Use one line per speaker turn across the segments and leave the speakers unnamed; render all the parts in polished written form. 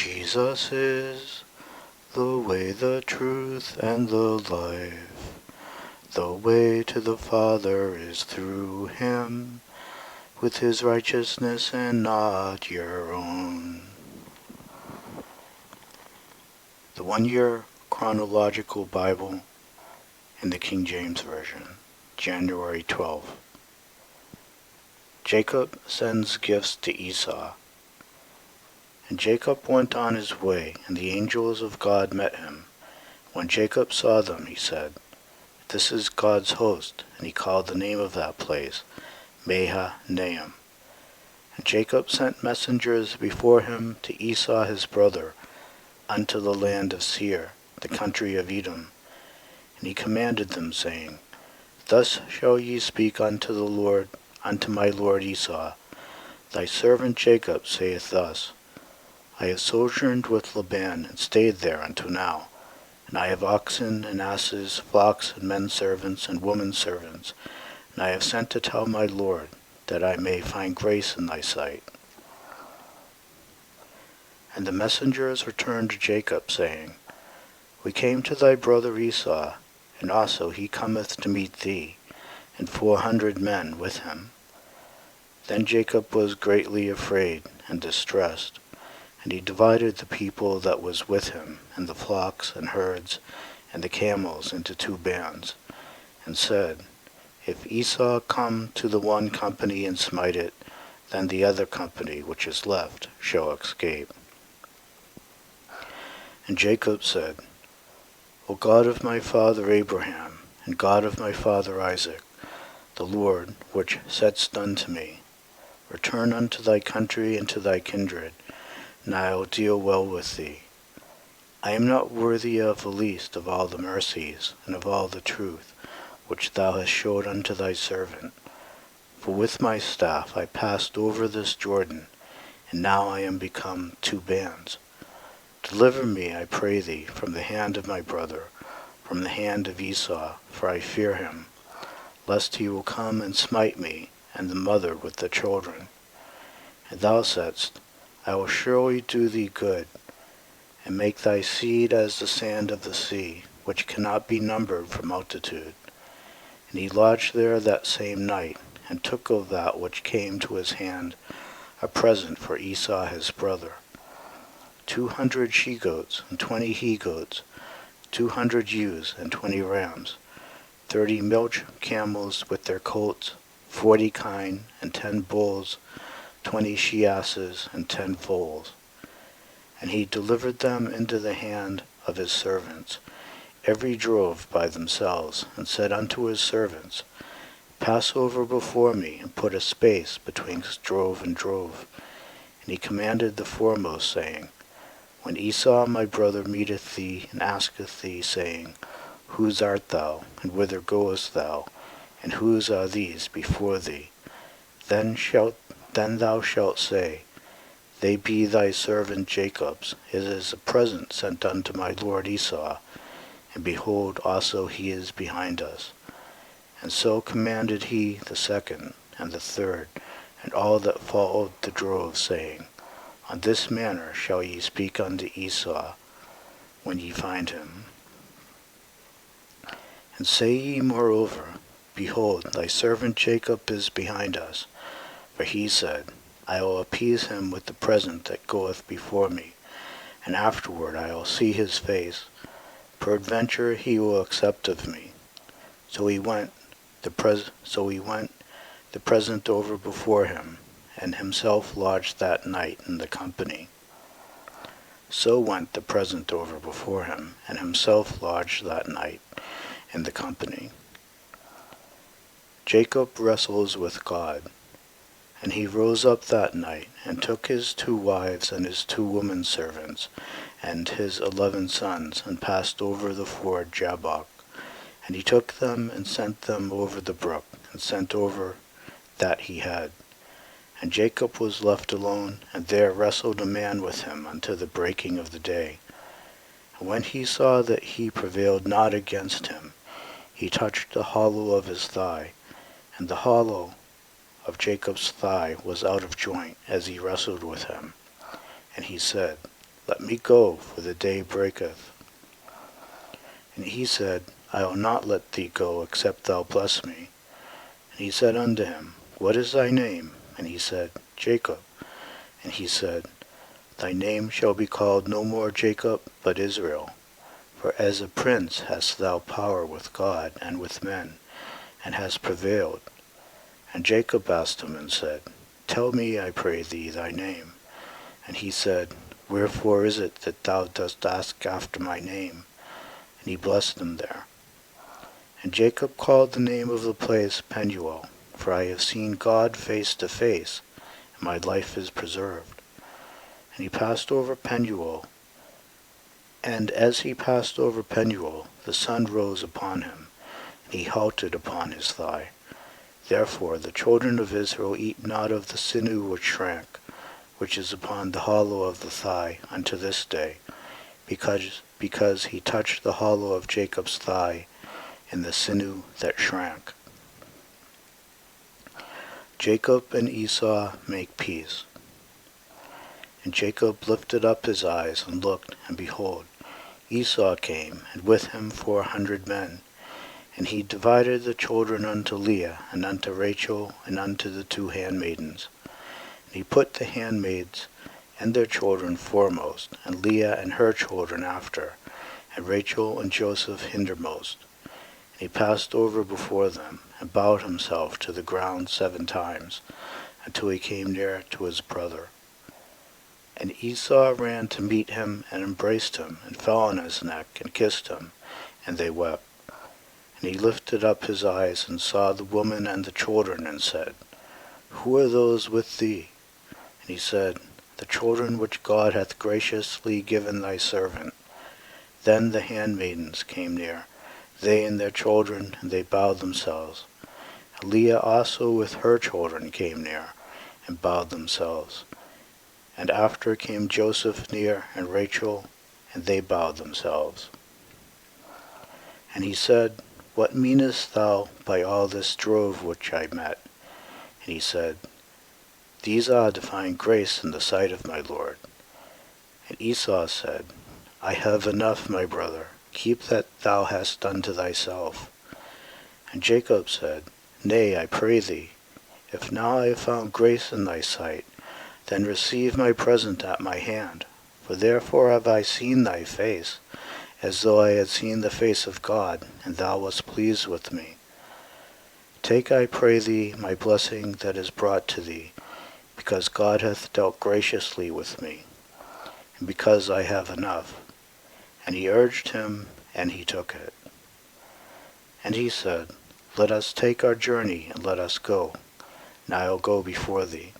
Jesus is the way, the truth, and the life. The way to the Father is through him, with his righteousness and not your own. The 1-year Chronological Bible in the King James Version, January 12. Jacob sends gifts to Esau. And Jacob went on his way, and the angels of God met him. When Jacob saw them, he said, "This is God's host," and he called the name of that place Mahanaim. And Jacob sent messengers before him to Esau his brother, unto the land of Seir, the country of Edom. And he commanded them, saying, Thus shall ye speak unto the Lord, unto my lord Esau. Thy servant Jacob saith thus, I have sojourned with Laban, and stayed there unto now. And I have oxen and asses, flocks and men servants and women servants. And I have sent to tell my lord, that I may find grace in thy sight. And the messengers returned to Jacob, saying, We came to thy brother Esau, and also he cometh to meet thee, and 400 men with him. Then Jacob was greatly afraid and distressed, and he divided the people that was with him, and the flocks and herds, and the camels into 2 bands, and said, If Esau come to the one company and smite it, then the other company which is left shall escape. And Jacob said, O God of my father Abraham, and God of my father Isaac, the Lord which saidst unto me, Return unto thy country and to thy kindred, and I will deal well with thee. I am not worthy of the least of all the mercies and of all the truth which thou hast showed unto thy servant. For with my staff I passed over this Jordan, and now I am become 2 bands. Deliver me, I pray thee, from the hand of my brother, from the hand of Esau, for I fear him, lest he will come and smite me, and the mother with the children. And thou saidst, I will surely do thee good, and make thy seed as the sand of the sea, which cannot be numbered for multitude. And he lodged there that same night, and took of that which came to his hand a present for Esau his brother, 200 she-goats, and 20 he-goats, 200 ewes, and 20 rams, 30 milch camels with their colts, 40 kine, and 10 bulls, 20 she-asses, and 10 foals. And he delivered them into the hand of his servants, every drove by themselves, and said unto his servants, Pass over before me, and put a space betwixt drove and drove. And he commanded the foremost, saying, When Esau my brother meeteth thee, and asketh thee, saying, Whose art thou, and whither goest thou, and whose are these before thee? Then thou shalt say, They be thy servant Jacob's. It is a present sent unto my lord Esau, and behold, also he is behind us. And so commanded he the second, and the third, and all that followed the drove, saying, On this manner shall ye speak unto Esau, when ye find him. And say ye moreover, Behold, thy servant Jacob is behind us. For he said, I will appease him with the present that goeth before me, and afterward I will see his face. Peradventure he will accept of me. So he went the present over before him, and himself lodged that night in the company. So went the present over before him, and himself lodged that night in the company. Jacob wrestles with God. And he rose up that night, and took his 2 wives and his 2 women servants, and his 11 sons, and passed over the ford Jabbok. And he took them, and sent them over the brook, and sent over that he had. And Jacob was left alone, and there wrestled a man with him unto the breaking of the day. And when he saw that he prevailed not against him, he touched the hollow of his thigh, and the hollow of Jacob's thigh was out of joint as he wrestled with him. And he said, Let me go, for the day breaketh. And he said, I will not let thee go, except thou bless me. And he said unto him, What is thy name? And he said, Jacob. And he said, Thy name shall be called no more Jacob, but Israel. For as a prince hast thou power with God and with men, and hast prevailed. And Jacob asked him and said, Tell me, I pray thee, thy name. And he said, Wherefore is it that thou dost ask after my name? And he blessed him there. And Jacob called the name of the place Peniel, for I have seen God face to face, and my life is preserved. And he passed over Peniel, and as he passed over Peniel, the sun rose upon him, and he halted upon his thigh. Therefore the children of Israel eat not of the sinew which shrank, which is upon the hollow of the thigh, unto this day, because he touched the hollow of Jacob's thigh in the sinew that shrank. Jacob and Esau make peace. And Jacob lifted up his eyes and looked, and behold, Esau came, and with him 400 men. And he divided the children unto Leah, and unto Rachel, and unto the 2 handmaidens. And he put the handmaids and their children foremost, and Leah and her children after, and Rachel and Joseph hindermost. And he passed over before them, and bowed himself to the ground 7 times, until he came near to his brother. And Esau ran to meet him, and embraced him, and fell on his neck, and kissed him, and they wept. And he lifted up his eyes, and saw the woman and the children, and said, Who are those with thee? And he said, The children which God hath graciously given thy servant. Then the handmaidens came near, they and their children, and they bowed themselves. And Leah also with her children came near, and bowed themselves. And after came Joseph near, and Rachel, and they bowed themselves. And he said, What meanest thou by all this drove which I met? And he said, These are to find grace in the sight of my Lord. And Esau said, I have enough, my brother, keep that thou hast done to thyself. And Jacob said, Nay, I pray thee, if now I have found grace in thy sight, then receive my present at my hand. For therefore have I seen thy face, as though I had seen the face of God, and thou wast pleased with me. Take, I pray thee, my blessing that is brought to thee, because God hath dealt graciously with me, and because I have enough. And he urged him, and he took it. And he said, Let us take our journey, and let us go, and I will go before thee.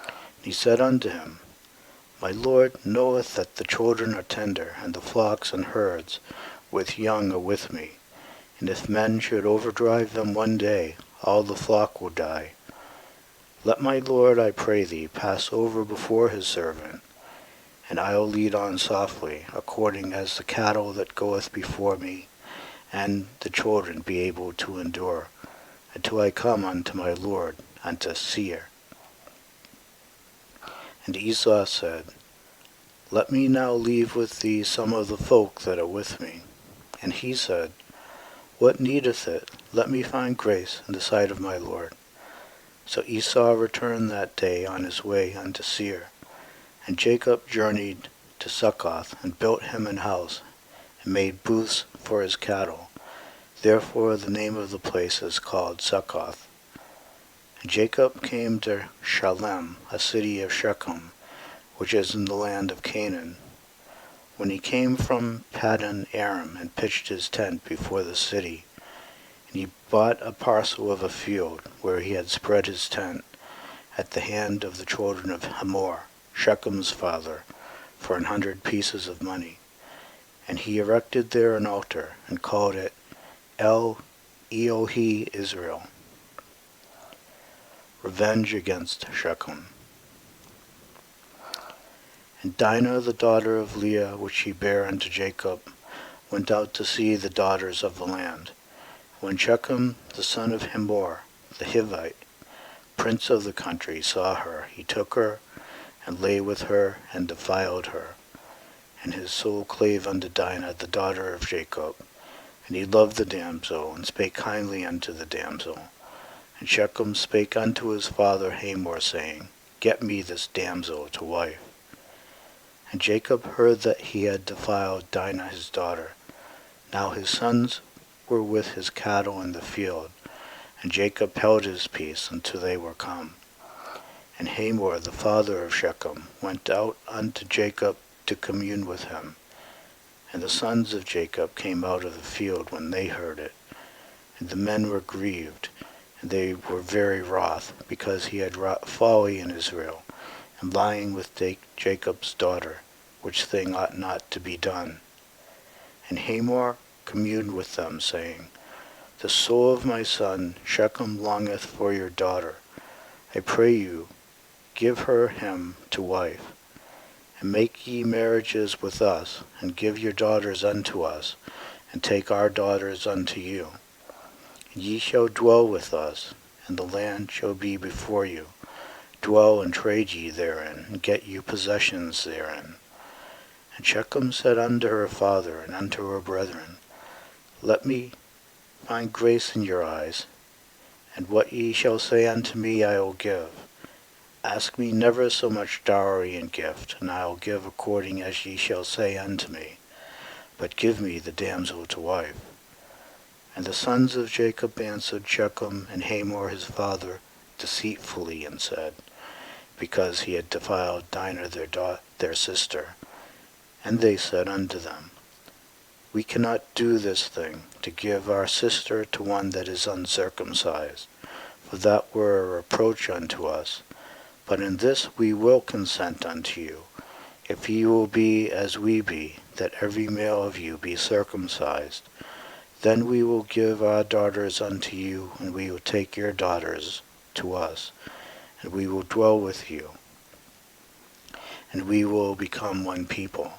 And he said unto him, My Lord knoweth that the children are tender, and the flocks and herds with young are with me. And if men should overdrive them one day, all the flock will die. Let my Lord, I pray thee, pass over before his servant, and I will lead on softly, according as the cattle that goeth before me, and the children be able to endure, until I come unto my Lord, unto Seir. And Esau said, Let me now leave with thee some of the folk that are with me. And he said, What needeth it? Let me find grace in the sight of my Lord. So Esau returned that day on his way unto Seir. And Jacob journeyed to Succoth, and built him an house, and made booths for his cattle. Therefore the name of the place is called Succoth. And Jacob came to Shalem, a city of Shechem, which is in the land of Canaan. When he came from Paddan Aram, and pitched his tent before the city, and he bought a parcel of a field where he had spread his tent, at the hand of the children of Hamor, Shechem's father, for 100 pieces of money. And he erected there an altar, and called it El Elohe Israel. Revenge against Shechem. And Dinah the daughter of Leah, which she bare unto Jacob, went out to see the daughters of the land. When Shechem the son of Hamor, the Hivite, prince of the country, saw her, he took her, and lay with her, and defiled her. And his soul clave unto Dinah, the daughter of Jacob. And he loved the damsel, and spake kindly unto the damsel. And Shechem spake unto his father Hamor, saying, Get me this damsel to wife. And Jacob heard that he had defiled Dinah his daughter. Now his sons were with his cattle in the field, and Jacob held his peace until they were come. And Hamor the father of Shechem went out unto Jacob to commune with him. And the sons of Jacob came out of the field when they heard it. And the men were grieved, and they were very wroth, because he had wrought folly in Israel, and lying with Jacob's daughter, which thing ought not to be done. And Hamor communed with them, saying, The soul of my son Shechem longeth for your daughter. I pray you, give her him to wife. And make ye marriages with us, and give your daughters unto us, and take our daughters unto you. And ye shall dwell with us, and the land shall be before you. Dwell and trade ye therein, and get you possessions therein. And Shechem said unto her father and unto her brethren, Let me find grace in your eyes, and what ye shall say unto me I will give. Ask me never so much dowry and gift, and I will give according as ye shall say unto me. But give me the damsel to wife. And the sons of Jacob answered Shechem and Hamor his father deceitfully, and said, Because he had defiled Dinah their sister. And they said unto them, We cannot do this thing, to give our sister to one that is uncircumcised, for that were a reproach unto us. But in this we will consent unto you, if ye will be as we be, that every male of you be circumcised. Then we will give our daughters unto you, and we will take your daughters to us, and we will dwell with you, and we will become one people.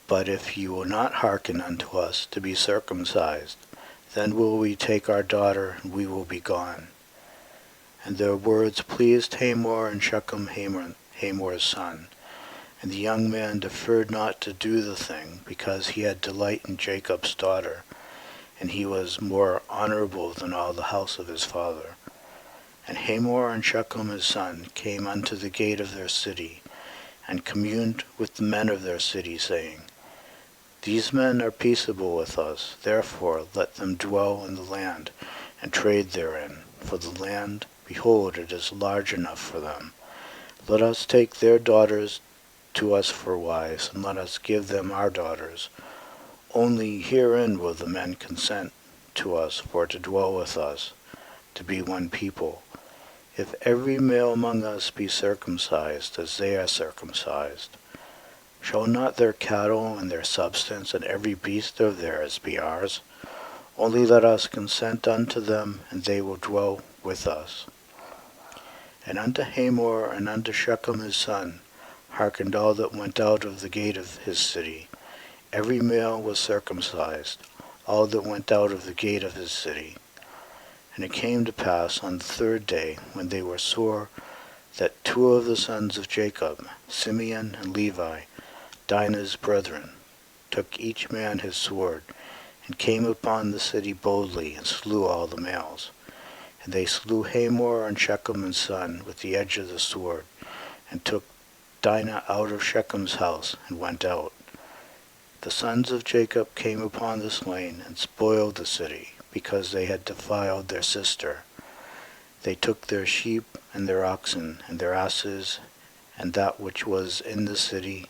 But if you will not hearken unto us to be circumcised, then will we take our daughter, and we will be gone. And their words pleased Hamor and Shechem Hamor's son. And the young man deferred not to do the thing, because he had delight in Jacob's daughter, and he was more honorable than all the house of his father. And Hamor and Shechem his son came unto the gate of their city, and communed with the men of their city, saying, These men are peaceable with us, therefore let them dwell in the land, and trade therein, for the land, behold, it is large enough for them. Let us take their daughters to us for wives, and let us give them our daughters. Only herein will the men consent to us for to dwell with us, to be one people. If every male among us be circumcised as they are circumcised, shall not their cattle and their substance and every beast of theirs be ours? Only let us consent unto them, and they will dwell with us. And unto Hamor and unto Shechem his son hearkened all that went out of the gate of his city. Every male was circumcised, all that went out of the gate of his city. And it came to pass on the third day, when they were sore, that two of the sons of Jacob, Simeon and Levi, Dinah's brethren, took each man his sword, and came upon the city boldly, and slew all the males. And they slew Hamor and Shechem his son with the edge of the sword, and took Dinah out of Shechem's house, and went out. The sons of Jacob came upon the slain, and spoiled the city, because they had defiled their sister. They took their sheep, and their oxen, and their asses, and that which was in the city,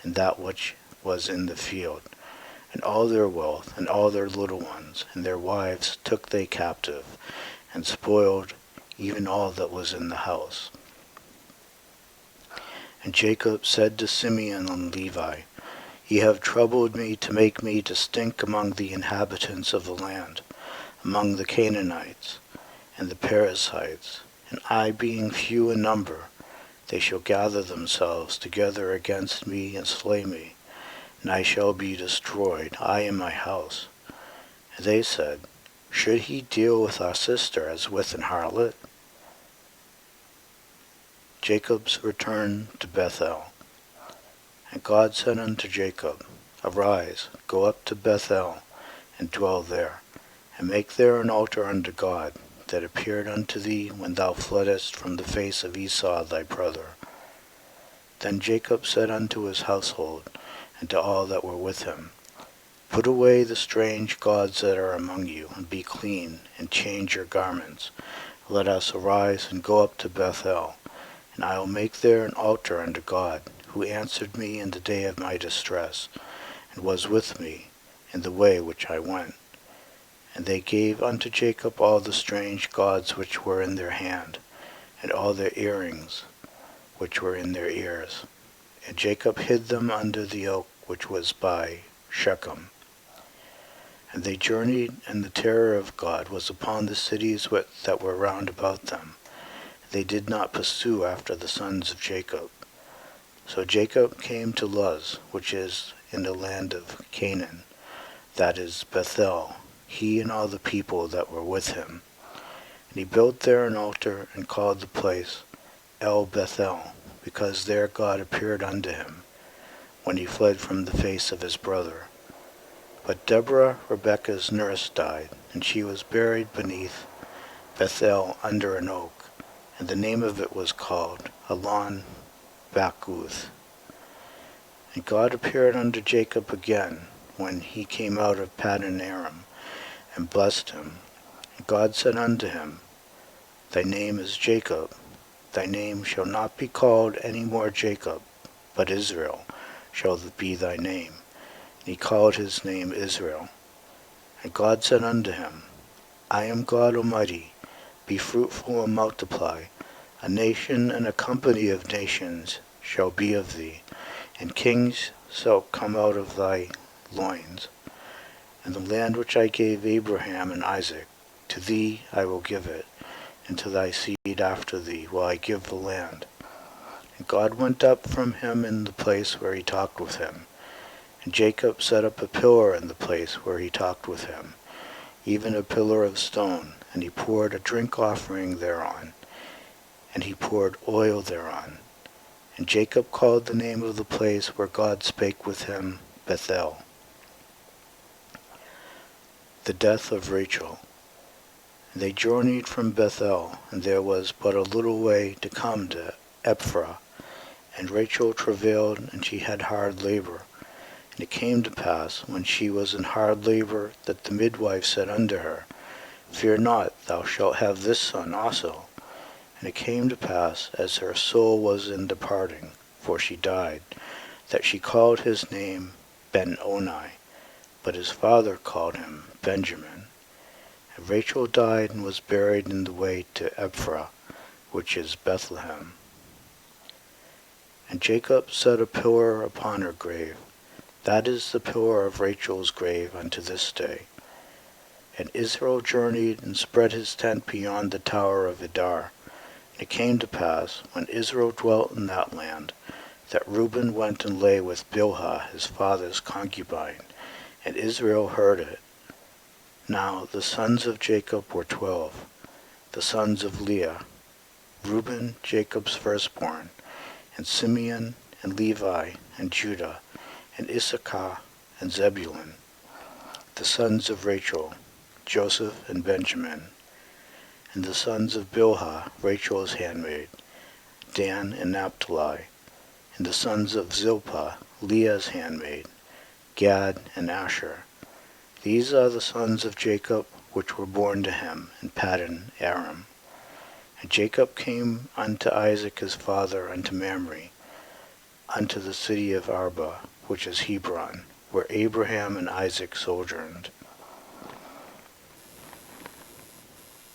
and that which was in the field, and all their wealth, and all their little ones, and their wives took they captive, and spoiled even all that was in the house. And Jacob said to Simeon and Levi, Ye have troubled me to make me to stink among the inhabitants of the land, among the Canaanites, and the Perizzites, and I being few in number, they shall gather themselves together against me and slay me, and I shall be destroyed, I and my house. And they said, Should he deal with our sister as with an harlot? Jacob's return to Bethel. And God said unto Jacob, Arise, go up to Bethel, and dwell there, and make there an altar unto God, that appeared unto thee when thou fleddest from the face of Esau thy brother. Then Jacob said unto his household, and to all that were with him, Put away the strange gods that are among you, and be clean, and change your garments. Let us arise and go up to Bethel, and I will make there an altar unto God, who answered me in the day of my distress, and was with me in the way which I went. And they gave unto Jacob all the strange gods which were in their hand, and all their earrings which were in their ears. And Jacob hid them under the oak which was by Shechem. And they journeyed, and the terror of God was upon the cities that were round about them. They did not pursue after the sons of Jacob. So Jacob came to Luz, which is in the land of Canaan, that is Bethel, he and all the people that were with him. And he built there an altar, and called the place El Bethel, because there God appeared unto him, when he fled from the face of his brother. But Deborah, Rebekah's nurse, died, and she was buried beneath Bethel under an oak, and the name of it was called Elon Bakuth. And God appeared unto Jacob again, when he came out of Paddan Aram, and blessed him. And God said unto him, Thy name is Jacob, thy name shall not be called any more Jacob, but Israel shall be thy name. And he called his name Israel. And God said unto him, I am God Almighty, be fruitful and multiply. A nation and a company of nations shall be of thee, and kings shall come out of thy loins. And the land which I gave Abraham and Isaac, to thee I will give it, and to thy seed after thee will I give the land. And God went up from him in the place where he talked with him. And Jacob set up a pillar in the place where he talked with him, even a pillar of stone, and he poured a drink offering thereon, and he poured oil thereon. And Jacob called the name of the place where God spake with him Bethel. The death of Rachel. And they journeyed from Bethel, and there was but a little way to come to Ephrath. And Rachel travailed, and she had hard labor. And it came to pass, when she was in hard labor, that the midwife said unto her, Fear not, thou shalt have this son also. And it came to pass, as her soul was in departing, for she died, that she called his name Ben-Oni, but his father called him Benjamin. And Rachel died, and was buried in the way to Ephrath, which is Bethlehem. And Jacob set a pillar upon her grave. That is the pillar of Rachel's grave unto this day. And Israel journeyed, and spread his tent beyond the tower of Edar. And it came to pass, when Israel dwelt in that land, that Reuben went and lay with Bilhah his father's concubine, and Israel heard it. Now the sons of Jacob were 12, the sons of Leah, Reuben Jacob's firstborn, and Simeon, and Levi, and Judah, and Issachar, and Zebulun, the sons of Rachel, Joseph and Benjamin, and the sons of Bilhah, Rachel's handmaid, Dan and Naphtali, and the sons of Zilpah, Leah's handmaid, Gad and Asher. These are the sons of Jacob, which were born to him in Paddan Aram. And Jacob came unto Isaac his father unto Mamre, unto the city of Arba, which is Hebron, where Abraham and Isaac sojourned.